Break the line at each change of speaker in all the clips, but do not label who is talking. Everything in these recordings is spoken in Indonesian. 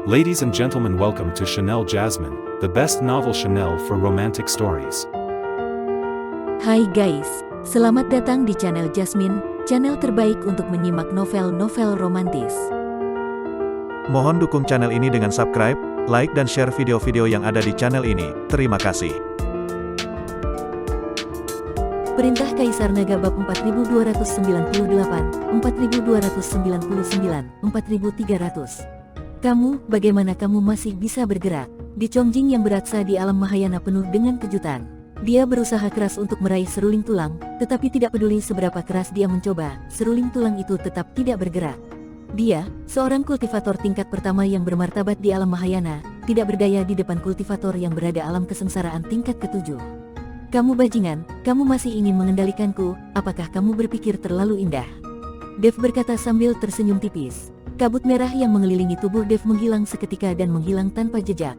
Ladies and gentlemen, welcome to Chanel Jasmine, the best novel Chanel for romantic stories.
Hai guys, selamat datang di channel Jasmine, channel terbaik untuk menyimak novel-novel romantis.
Mohon dukung channel ini dengan subscribe, like dan share video-video yang ada di channel ini. Terima kasih.
Perintah Kaisar Naga bab 4298, 4299, 4300. Kamu, bagaimana kamu masih bisa bergerak? Di Chongjing yang beratsa di alam Mahayana penuh dengan kejutan. Dia berusaha keras untuk meraih seruling tulang, tetapi tidak peduli seberapa keras dia mencoba, seruling tulang itu tetap tidak bergerak. Dia, seorang kultivator tingkat pertama yang bermartabat di alam Mahayana, tidak berdaya di depan kultivator yang berada alam kesengsaraan tingkat ke-7. Kamu bajingan, kamu masih ingin mengendalikanku, apakah kamu berpikir terlalu indah? Dev berkata sambil tersenyum tipis. Kabut merah yang mengelilingi tubuh Dev menghilang seketika dan menghilang tanpa jejak.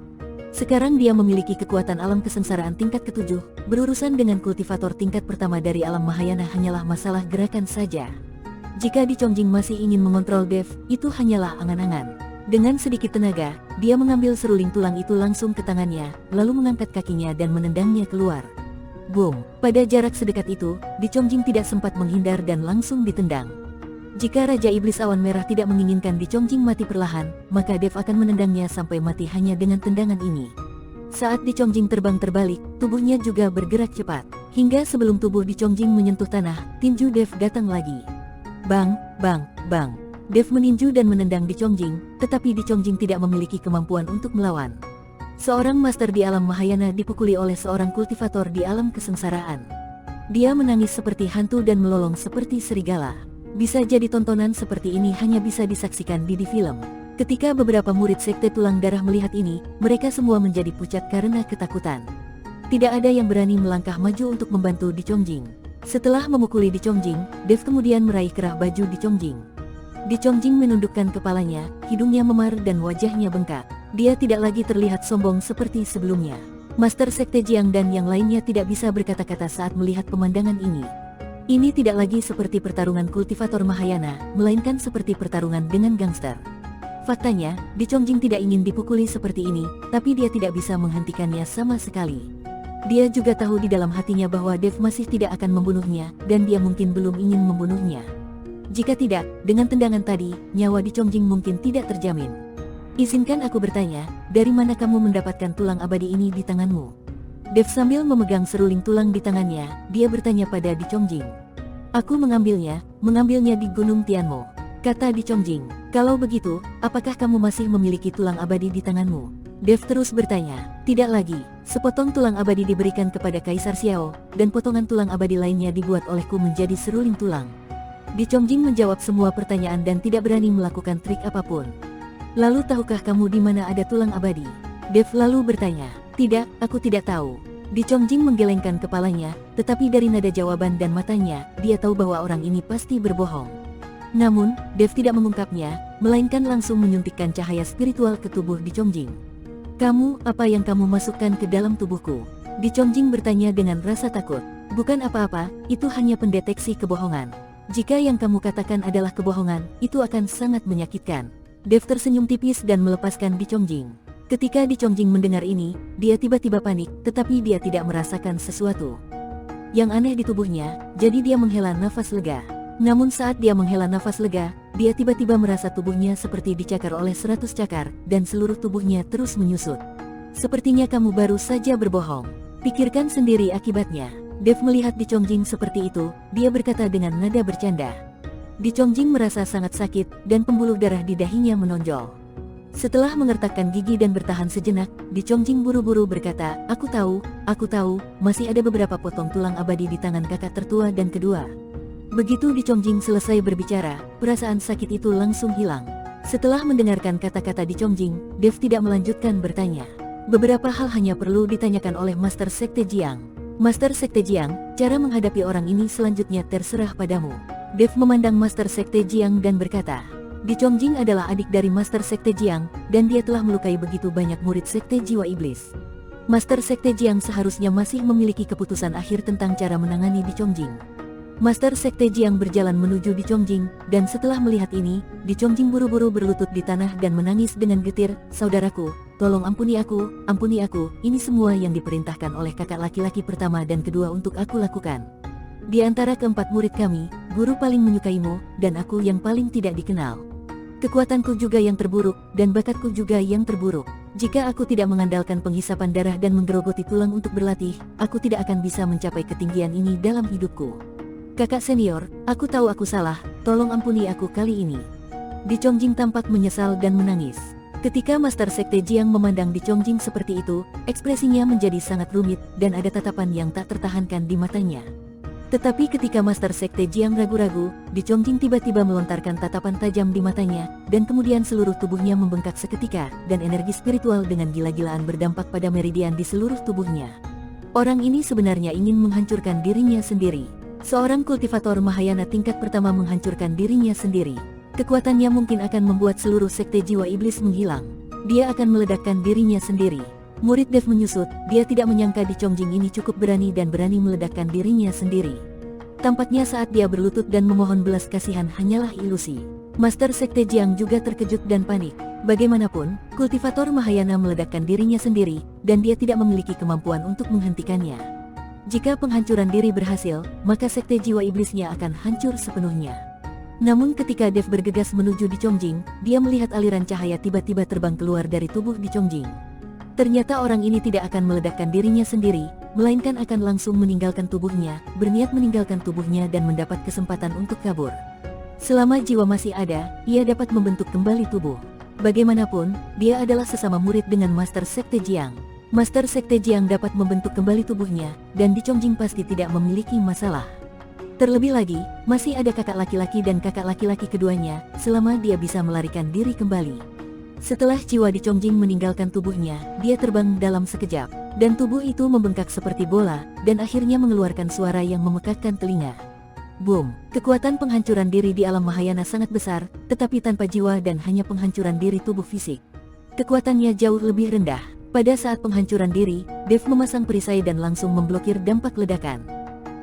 Sekarang dia memiliki kekuatan alam kesengsaraan tingkat ke-7, berurusan dengan kultivator tingkat pertama dari alam Mahayana hanyalah masalah gerakan saja. Jika Di Chongjing masih ingin mengontrol Dev, itu hanyalah angan-angan. Dengan sedikit tenaga, dia mengambil seruling tulang itu langsung ke tangannya, lalu mengangkat kakinya dan menendangnya keluar. Boom! Pada jarak sedekat itu, Di Chongjing tidak sempat menghindar dan langsung ditendang. Jika Raja Iblis Awan Merah tidak menginginkan Di Chongjing mati perlahan, maka Dev akan menendangnya sampai mati hanya dengan tendangan ini. Saat Di Chongjing terbang terbalik, tubuhnya juga bergerak cepat. Hingga sebelum tubuh Di Chongjing menyentuh tanah, tinju Dev datang lagi. Bang, bang, bang. Dev meninju dan menendang Di Chongjing, tetapi Di Chongjing tidak memiliki kemampuan untuk melawan. Seorang master di alam Mahayana dipukuli oleh seorang kultivator di alam kesengsaraan. Dia menangis seperti hantu dan melolong seperti serigala. Bisa jadi tontonan seperti ini hanya bisa disaksikan di film. Ketika beberapa murid sekte tulang darah melihat ini, mereka semua menjadi pucat karena ketakutan. Tidak ada yang berani melangkah maju untuk membantu Di Chongjing. Setelah memukuli Di Chongjing, Dev kemudian meraih kerah baju Di Chongjing. Di Chongjing menundukkan kepalanya, hidungnya memar dan wajahnya bengkak. Dia tidak lagi terlihat sombong seperti sebelumnya. Master Sekte Jiang dan yang lainnya tidak bisa berkata-kata saat melihat pemandangan ini. Ini tidak lagi seperti pertarungan kultivator Mahayana, melainkan seperti pertarungan dengan gangster. Faktanya, Di Chongjing tidak ingin dipukuli seperti ini, tapi dia tidak bisa menghentikannya sama sekali. Dia juga tahu di dalam hatinya bahwa Dev masih tidak akan membunuhnya, dan dia mungkin belum ingin membunuhnya. Jika tidak, dengan tendangan tadi, nyawa Di Chongjing mungkin tidak terjamin. Izinkan aku bertanya, dari mana kamu mendapatkan tulang abadi ini di tanganmu? Dev sambil memegang seruling tulang di tangannya, dia bertanya pada Di Chongjing. Aku mengambilnya di Gunung Tianmo, kata Di Chongjing. Kalau begitu, apakah kamu masih memiliki tulang abadi di tanganmu? Dev terus bertanya. Tidak lagi, sepotong tulang abadi diberikan kepada Kaisar Xiao, dan potongan tulang abadi lainnya dibuat olehku menjadi seruling tulang. Di Chongjing menjawab semua pertanyaan dan tidak berani melakukan trik apapun. Lalu tahukah kamu di mana ada tulang abadi? Dev lalu bertanya. Tidak, aku tidak tahu. Di Chongjing menggelengkan kepalanya, tetapi dari nada jawaban dan matanya, dia tahu bahwa orang ini pasti berbohong. Namun, Dev tidak mengungkapnya, melainkan langsung menyuntikkan cahaya spiritual ke tubuh Di Chongjing. Kamu, apa yang kamu masukkan ke dalam tubuhku? Di Chongjing bertanya dengan rasa takut. Bukan apa-apa, itu hanya pendeteksi kebohongan. Jika yang kamu katakan adalah kebohongan, itu akan sangat menyakitkan. Dev tersenyum tipis dan melepaskan Di Chongjing. Ketika Di Chongjing mendengar ini, dia tiba-tiba panik, tetapi dia tidak merasakan sesuatu yang aneh di tubuhnya, jadi dia menghela nafas lega. Namun saat dia menghela nafas lega, dia tiba-tiba merasa tubuhnya seperti dicakar oleh 100 cakar, dan seluruh tubuhnya terus menyusut. Sepertinya kamu baru saja berbohong. Pikirkan sendiri akibatnya. Dev melihat Di Chongjing seperti itu, dia berkata dengan nada bercanda. Di Chongjing merasa sangat sakit, dan pembuluh darah di dahinya menonjol. Setelah mengertakkan gigi dan bertahan sejenak, Di Chongjing buru-buru berkata, aku tahu, masih ada beberapa potong tulang abadi di tangan kakak tertua dan kedua. Begitu Di Chongjing selesai berbicara, perasaan sakit itu langsung hilang. Setelah mendengarkan kata-kata Di Chongjing, Dev tidak melanjutkan bertanya. Beberapa hal hanya perlu ditanyakan oleh Master Sekte Jiang. Master Sekte Jiang, cara menghadapi orang ini selanjutnya terserah padamu. Dev memandang Master Sekte Jiang dan berkata, Di Chongjing adalah adik dari Master Sekte Jiang, dan dia telah melukai begitu banyak murid Sekte Jiwa Iblis. Master Sekte Jiang seharusnya masih memiliki keputusan akhir tentang cara menangani Di Chongjing. Master Sekte Jiang berjalan menuju Di Chongjing, dan setelah melihat ini, Di Chongjing buru-buru berlutut di tanah dan menangis dengan getir, "Saudaraku, tolong ampuni aku, ini semua yang diperintahkan oleh kakak laki-laki pertama dan kedua untuk aku lakukan. Di antara keempat murid kami, guru paling menyukaimu, dan aku yang paling tidak dikenal. Kekuatanku juga yang terburuk, dan bakatku juga yang terburuk. Jika aku tidak mengandalkan penghisapan darah dan menggerogoti tulang untuk berlatih, aku tidak akan bisa mencapai ketinggian ini dalam hidupku. Kakak senior, aku tahu aku salah, tolong ampuni aku kali ini." Di Chongjing tampak menyesal dan menangis. Ketika Master Sekte Jiang memandang Di Chongjing seperti itu, ekspresinya menjadi sangat rumit, dan ada tatapan yang tak tertahankan di matanya. Tetapi ketika Master Sekte Jiang ragu-ragu, Di Chongjing tiba-tiba melontarkan tatapan tajam di matanya, dan kemudian seluruh tubuhnya membengkak seketika, dan energi spiritual dengan gila-gilaan berdampak pada meridian di seluruh tubuhnya. Orang ini sebenarnya ingin menghancurkan dirinya sendiri. Seorang kultivator Mahayana tingkat pertama menghancurkan dirinya sendiri. Kekuatannya mungkin akan membuat seluruh sekte jiwa iblis menghilang. Dia akan meledakkan dirinya sendiri. Murid Dev menyusut, dia tidak menyangka Di Chongjing ini cukup berani dan berani meledakkan dirinya sendiri. Tampaknya saat dia berlutut dan memohon belas kasihan hanyalah ilusi. Master Sekte Jiang juga terkejut dan panik. Bagaimanapun, kultivator Mahayana meledakkan dirinya sendiri, dan dia tidak memiliki kemampuan untuk menghentikannya. Jika penghancuran diri berhasil, maka sekte jiwa iblisnya akan hancur sepenuhnya. Namun ketika Dev bergegas menuju Di Chongjing, dia melihat aliran cahaya tiba-tiba terbang keluar dari tubuh Di Chongjing. Ternyata orang ini tidak akan meledakkan dirinya sendiri, melainkan akan langsung meninggalkan tubuhnya, berniat meninggalkan tubuhnya dan mendapat kesempatan untuk kabur. Selama jiwa masih ada, ia dapat membentuk kembali tubuh. Bagaimanapun, dia adalah sesama murid dengan Master Sekte Jiang. Master Sekte Jiang dapat membentuk kembali tubuhnya, dan Di Chongjing pasti tidak memiliki masalah. Terlebih lagi, masih ada kakak laki-laki dan kakak laki-laki keduanya, selama dia bisa melarikan diri kembali. Setelah jiwa Di Chongjing meninggalkan tubuhnya, dia terbang dalam sekejap, dan tubuh itu membengkak seperti bola, dan akhirnya mengeluarkan suara yang memekakkan telinga. Boom! Kekuatan penghancuran diri di alam Mahayana sangat besar, tetapi tanpa jiwa dan hanya penghancuran diri tubuh fisik. Kekuatannya jauh lebih rendah. Pada saat penghancuran diri, Dev memasang perisai dan langsung memblokir dampak ledakan.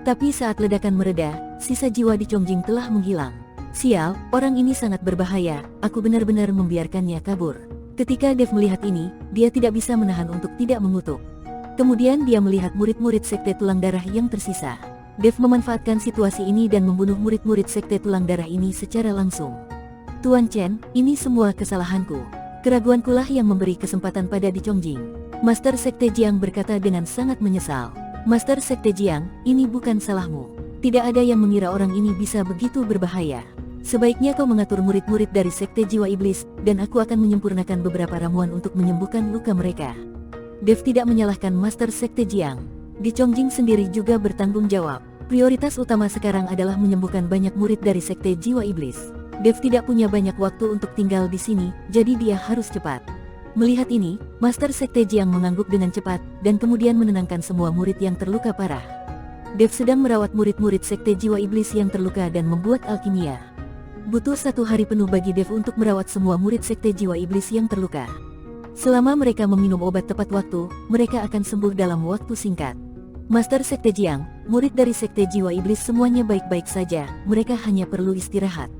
Tapi saat ledakan mereda, sisa jiwa Di Chongjing telah menghilang. Sial, orang ini sangat berbahaya, aku benar-benar membiarkannya kabur. Ketika Dev melihat ini, dia tidak bisa menahan untuk tidak mengutuk. Kemudian dia melihat murid-murid sekte tulang darah yang tersisa. Dev memanfaatkan situasi ini dan membunuh murid-murid sekte tulang darah ini secara langsung. "Tuan Chen, ini semua kesalahanku. Keraguankulah yang memberi kesempatan pada Di Chongjing." Master Sekte Jiang berkata dengan sangat menyesal. "Master Sekte Jiang, ini bukan salahmu. Tidak ada yang mengira orang ini bisa begitu berbahaya. Sebaiknya kau mengatur murid-murid dari Sekte Jiwa Iblis, dan aku akan menyempurnakan beberapa ramuan untuk menyembuhkan luka mereka." Dev tidak menyalahkan Master Sekte Jiang. Di Chongjing sendiri juga bertanggung jawab. Prioritas utama sekarang adalah menyembuhkan banyak murid dari Sekte Jiwa Iblis. Dev tidak punya banyak waktu untuk tinggal di sini, jadi dia harus cepat. Melihat ini, Master Sekte Jiang mengangguk dengan cepat, dan kemudian menenangkan semua murid yang terluka parah. Dev sedang merawat murid-murid Sekte Jiwa Iblis yang terluka dan membuat alkimia. Butuh 1 hari penuh bagi Dev untuk merawat semua murid Sekte Jiwa Iblis yang terluka. Selama mereka meminum obat tepat waktu, mereka akan sembuh dalam waktu singkat. Master Sekte Jiang, murid dari Sekte Jiwa Iblis semuanya baik-baik saja, mereka hanya perlu istirahat.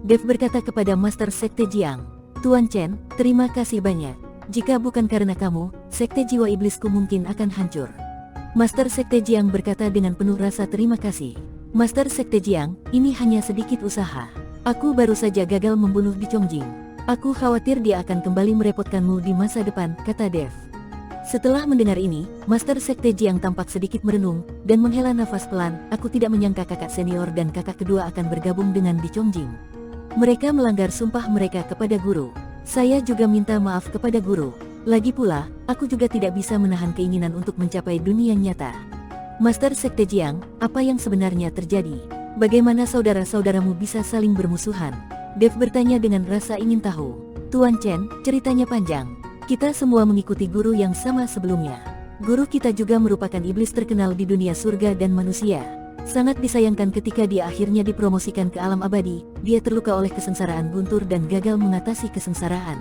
Dev berkata kepada Master Sekte Jiang, "Tuan Chen, terima kasih banyak. Jika bukan karena kamu, Sekte Jiwa Iblisku mungkin akan hancur." Master Sekte Jiang berkata dengan penuh rasa terima kasih. "Master Sekte Jiang, ini hanya sedikit usaha. Aku baru saja gagal membunuh Di Chongjing. Aku khawatir dia akan kembali merepotkanmu di masa depan," kata Dev. Setelah mendengar ini, Master Sekte Jiang tampak sedikit merenung, dan menghela nafas pelan. "Aku tidak menyangka kakak senior dan kakak kedua akan bergabung dengan Di Chongjing. Mereka melanggar sumpah mereka kepada guru. Saya juga minta maaf kepada guru. Lagi pula, aku juga tidak bisa menahan keinginan untuk mencapai dunia nyata." Master Sekte Jiang, apa yang sebenarnya terjadi? Bagaimana saudara-saudaramu bisa saling bermusuhan? Dev bertanya dengan rasa ingin tahu. "Tuan Chen, ceritanya panjang. Kita semua mengikuti guru yang sama sebelumnya. Guru kita juga merupakan iblis terkenal di dunia surga dan manusia. Sangat disayangkan ketika dia akhirnya dipromosikan ke alam abadi, dia terluka oleh kesengsaraan guntur dan gagal mengatasi kesengsaraan.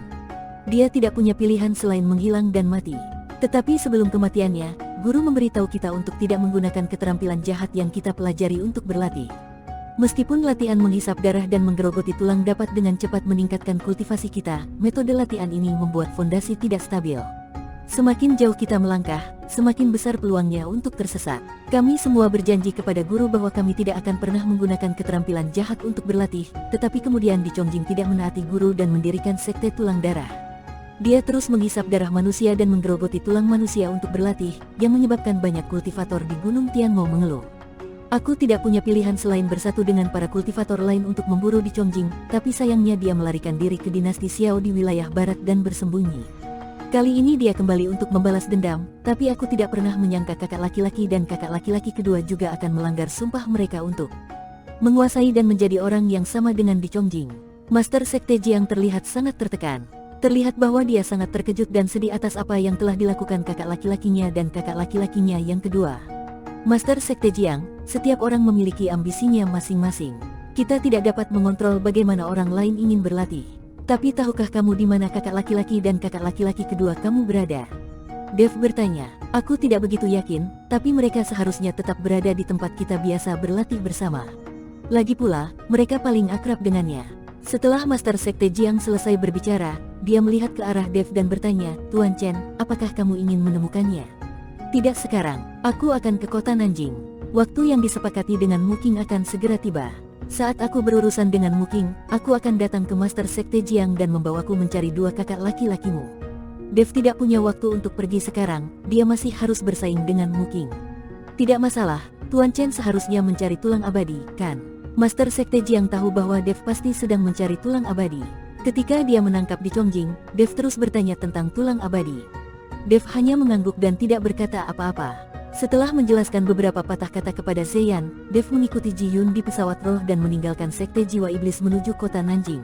Dia tidak punya pilihan selain menghilang dan mati. Tetapi sebelum kematiannya, guru memberitahu kita untuk tidak menggunakan keterampilan jahat yang kita pelajari untuk berlatih. Meskipun latihan menghisap darah dan menggerogoti tulang dapat dengan cepat meningkatkan kultivasi kita, metode latihan ini membuat fondasi tidak stabil. Semakin jauh kita melangkah, semakin besar peluangnya untuk tersesat. Kami semua berjanji kepada guru bahwa kami tidak akan pernah menggunakan keterampilan jahat untuk berlatih, tetapi kemudian Di Chongjing tidak menaati guru dan mendirikan sekte tulang darah. Dia terus menghisap darah manusia dan menggerogoti tulang manusia untuk berlatih, yang menyebabkan banyak kultivator di Gunung Tianmo mengeluh. Aku tidak punya pilihan selain bersatu dengan para kultivator lain untuk memburu Di Chongjing, tapi sayangnya dia melarikan diri ke dinasti Xiao di wilayah barat dan bersembunyi. Kali ini dia kembali untuk membalas dendam, tapi aku tidak pernah menyangka kakak laki-laki dan kakak laki-laki kedua juga akan melanggar sumpah mereka untuk menguasai dan menjadi orang yang sama dengan Di Chongjing. Master Sekte Jiang terlihat sangat tertekan. Terlihat bahwa dia sangat terkejut dan sedih atas apa yang telah dilakukan kakak laki-lakinya dan kakak laki-lakinya yang kedua. Master Sekte Jiang, setiap orang memiliki ambisinya masing-masing. Kita tidak dapat mengontrol bagaimana orang lain ingin berlatih. Tapi tahukah kamu di mana kakak laki-laki dan kakak laki-laki kedua kamu berada? Dev bertanya. Aku tidak begitu yakin, tapi mereka seharusnya tetap berada di tempat kita biasa berlatih bersama. Lagi pula, mereka paling akrab dengannya. Setelah Master Sekte Jiang selesai berbicara, dia melihat ke arah Dev dan bertanya, Tuan Chen, apakah kamu ingin menemukannya? Tidak sekarang, aku akan ke kota Nanjing. Waktu yang disepakati dengan Muking akan segera tiba. Saat aku berurusan dengan Muking, aku akan datang ke Master Sekte Jiang dan membawaku mencari dua kakak laki-lakimu. Dev tidak punya waktu untuk pergi sekarang, dia masih harus bersaing dengan Muking. Tidak masalah, Tuan Chen seharusnya mencari tulang abadi, kan? Master Sekte Jiang tahu bahwa Dev pasti sedang mencari tulang abadi. Ketika dia menangkap Di Chongjing, Dev terus bertanya tentang tulang abadi. Dev hanya mengangguk dan tidak berkata apa-apa. Setelah menjelaskan beberapa patah kata kepada Zeyan, Dev mengikuti Ji Yun di pesawat roh dan meninggalkan Sekte Jiwa Iblis menuju kota Nanjing.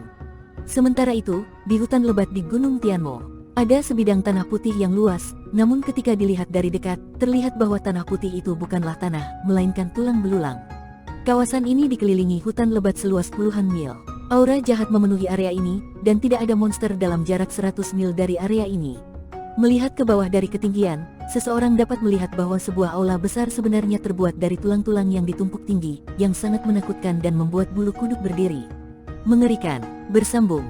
Sementara itu, di hutan lebat di Gunung Tianmo, ada sebidang tanah putih yang luas, namun ketika dilihat dari dekat, terlihat bahwa tanah putih itu bukanlah tanah, melainkan tulang belulang. Kawasan ini dikelilingi hutan lebat seluas puluhan mil. Aura jahat memenuhi area ini, dan tidak ada monster dalam jarak 100 mil dari area ini. Melihat ke bawah dari ketinggian, seseorang dapat melihat bahwa sebuah aula besar sebenarnya terbuat dari tulang-tulang yang ditumpuk tinggi, yang sangat menakutkan dan membuat bulu kuduk berdiri. Mengerikan, bersambung.